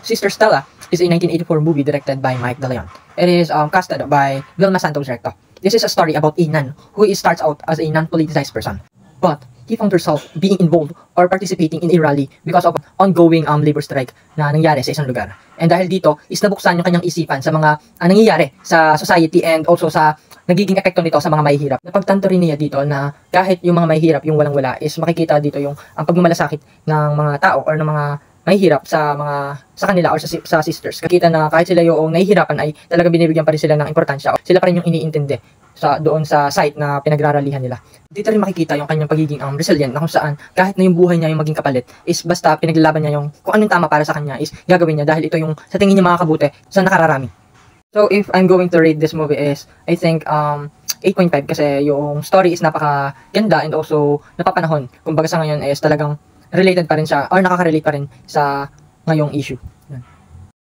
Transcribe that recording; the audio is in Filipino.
Sister Stella is a 1984 movie directed by Mike De Leon. It is casted by Vilma Santos Recto. This is a story about a nun who starts out as a non-politicized person, but he found herself being involved or participating in a rally because of ongoing labor strike na nangyari sa isang lugar. And dahil dito, is nabuksan yung kanyang isipan sa mga nangyayari sa society and also sa nagiging epekto nito sa mga mahihirap. Napagtanto rin niya dito na kahit yung mga mahihirap, yung walang-wala, is makikita dito yung ang pagmamalasakit ng mga tao or ng mga mahihirap sa kanila or sa sisters. Kakita na kahit sila yung nahihirapan ay talagang binibigyan pa rin sila ng importansya. Sila pa rin yung iniintindi doon sa site na pinagraralihan nila. Dito rin makikita yung kanyang pagiging resilient na kung saan kahit na yung buhay niya yung maging kapalit is basta pinaglalaban niya yung kung anong tama para sa kanya is gagawin niya dahil ito yung sa tingin niya makakabuti sa nakararami. So if I'm going to rate this movie is I think 8.5 kasi yung story is napakaganda and also napapanahon. Kumbaga sa ngayon is talagang related pa rin siya or nakaka-relate pa rin sa ngayong issue.